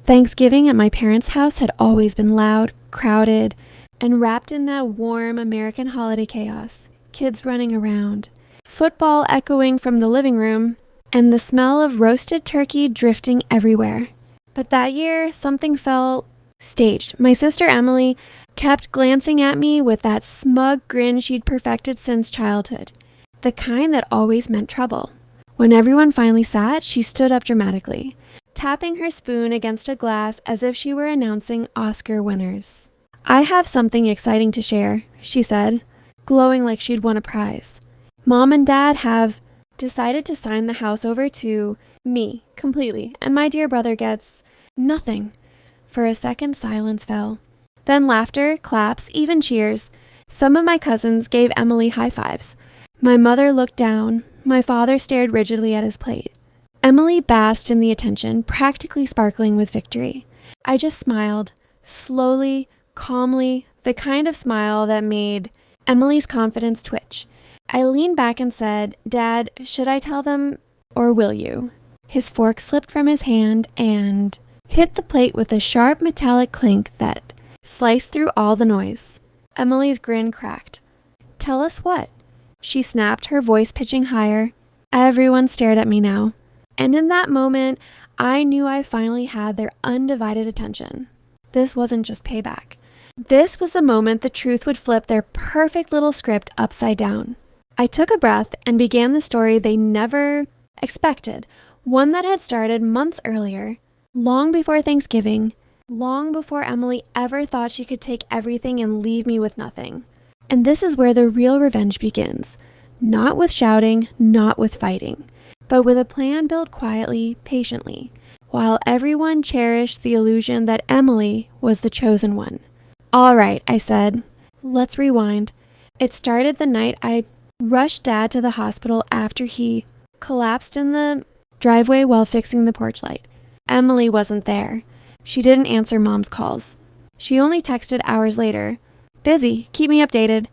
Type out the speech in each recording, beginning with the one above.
Thanksgiving at my parents' house had always been loud, crowded, and wrapped in that warm American holiday chaos. Kids running around, football echoing from the living room, and the smell of roasted turkey drifting everywhere. But that year, something felt staged. My sister Emily kept glancing at me with that smug grin she'd perfected since childhood, the kind that always meant trouble. When everyone finally sat, she stood up dramatically, tapping her spoon against a glass as if she were announcing Oscar winners. "I have something exciting to share," she said, glowing like she'd won a prize. "Mom and Dad have decided to sign the house over to me completely, and my dear brother gets nothing." For a second, silence fell. Then laughter, claps, even cheers. Some of my cousins gave Emily high fives. My mother looked down. My father stared rigidly at his plate. Emily basked in the attention, practically sparkling with victory. I just smiled, slowly, calmly, the kind of smile that made Emily's confidence twitch. I leaned back and said, "Dad, should I tell them, or will you?" His fork slipped from his hand and hit the plate with a sharp metallic clink that sliced through all the noise. Emily's grin cracked. "Tell us what?" She snapped, her voice pitching higher. Everyone stared at me now. And in that moment, I knew I finally had their undivided attention. This wasn't just payback. This was the moment the truth would flip their perfect little script upside down. I took a breath and began the story they never expected, one that had started months earlier, long before Thanksgiving, long before Emily ever thought she could take everything and leave me with nothing. And this is where the real revenge begins. Not with shouting, not with fighting, but with a plan built quietly, patiently, while everyone cherished the illusion that Emily was the chosen one. "All right," I said. "Let's rewind." It started the night I rushed Dad to the hospital after he collapsed in the driveway while fixing the porch light. Emily wasn't there. She didn't answer Mom's calls. She only texted hours later, "Busy, keep me updated."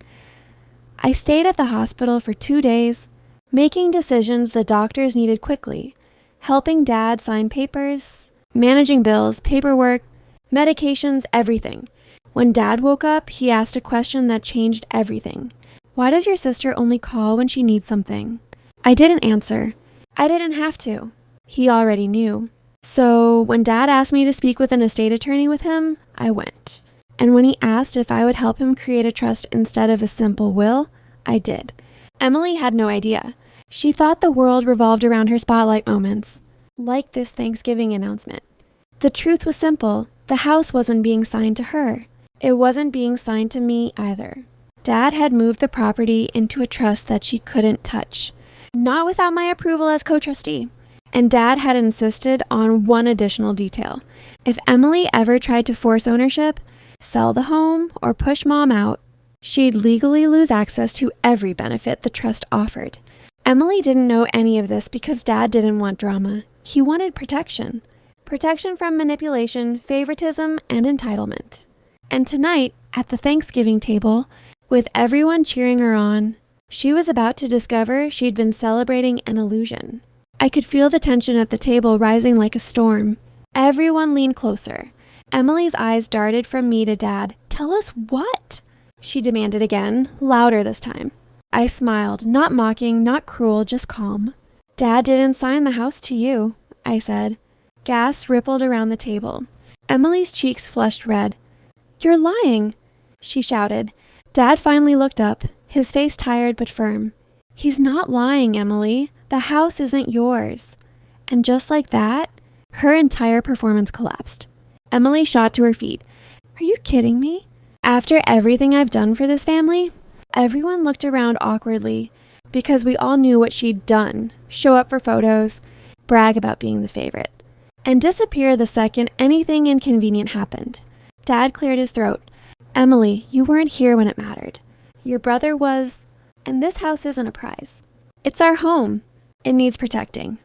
I stayed at the hospital for 2 days, making decisions the doctors needed quickly, helping Dad sign papers, managing bills, paperwork, medications, everything. When Dad woke up, he asked a question that changed everything. "Why does your sister only call when she needs something?" I didn't answer. I didn't have to. He already knew. So when Dad asked me to speak with an estate attorney with him, I went. And when he asked if I would help him create a trust instead of a simple will, I did. Emily had no idea. She thought the world revolved around her spotlight moments, like this Thanksgiving announcement. The truth was simple. The house wasn't being signed to her. It wasn't being signed to me either. Dad had moved the property into a trust that she couldn't touch, not without my approval as co-trustee. And Dad had insisted on one additional detail. If Emily ever tried to force ownership, sell the home, or push Mom out, she'd legally lose access to every benefit the trust offered. Emily didn't know any of this because Dad didn't want drama. He wanted protection. Protection from manipulation, favoritism, and entitlement. And tonight, at the Thanksgiving table, with everyone cheering her on, she was about to discover she'd been celebrating an illusion. I could feel the tension at the table rising like a storm. Everyone leaned closer. Emily's eyes darted from me to Dad. "Tell us what?" she demanded again, louder this time. I smiled, not mocking, not cruel, just calm. "Dad didn't sign the house to you," I said. Gas rippled around the table. Emily's cheeks flushed red. "You're lying," she shouted. Dad finally looked up, his face tired but firm. "He's not lying, Emily. The house isn't yours." And just like that, her entire performance collapsed. Emily shot to her feet. "Are you kidding me? After everything I've done for this family?" Everyone looked around awkwardly because we all knew what she'd done. Show up for photos, brag about being the favorite, and disappear the second anything inconvenient happened. Dad cleared his throat. "Emily, you weren't here when it mattered. Your brother was, and this house isn't a prize. It's our home. It needs protecting."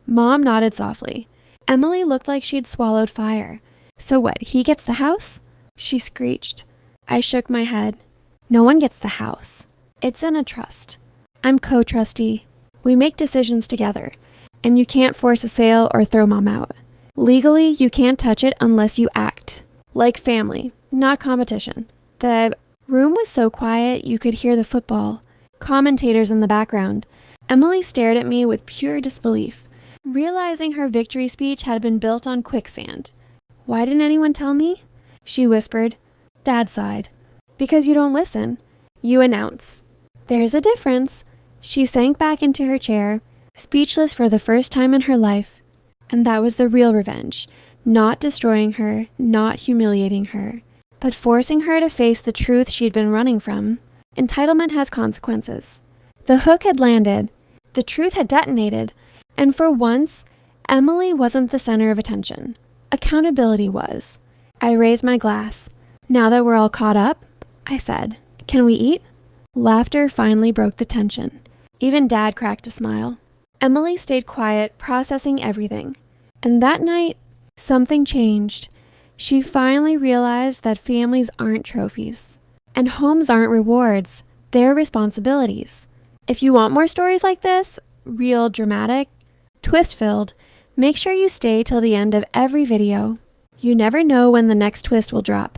Mom nodded softly. Emily looked like she'd swallowed fire. "So what, he gets the house?" she screeched. I shook my head. "No one gets the house. It's in a trust. I'm co-trustee. We make decisions together, and you can't force a sale or throw Mom out. Legally, you can't touch it unless you act. Like family, not competition. The room was so quiet you could hear the football. Commentators in the background. Emily stared at me with pure disbelief, realizing her victory speech had been built on quicksand. Why didn't anyone tell me? She whispered. Dad sighed. Because you don't listen. You announce. There's a difference. She sank back into her chair, speechless for the first time in her life. And that was the real revenge. Not destroying her, not humiliating her, but forcing her to face the truth she'd been running from. Entitlement has consequences. The hook had landed. The truth had detonated. And for once, Emily wasn't the center of attention. Accountability was. I raised my glass. Now that we're all caught up, I said, can we eat? Laughter finally broke the tension. Even Dad cracked a smile. Emily stayed quiet, processing everything. And that night, something changed. She finally realized that families aren't trophies. And homes aren't rewards. They're responsibilities. If you want more stories like this, real, dramatic, twist-filled, make sure you stay till the end of every video. You never know when the next twist will drop.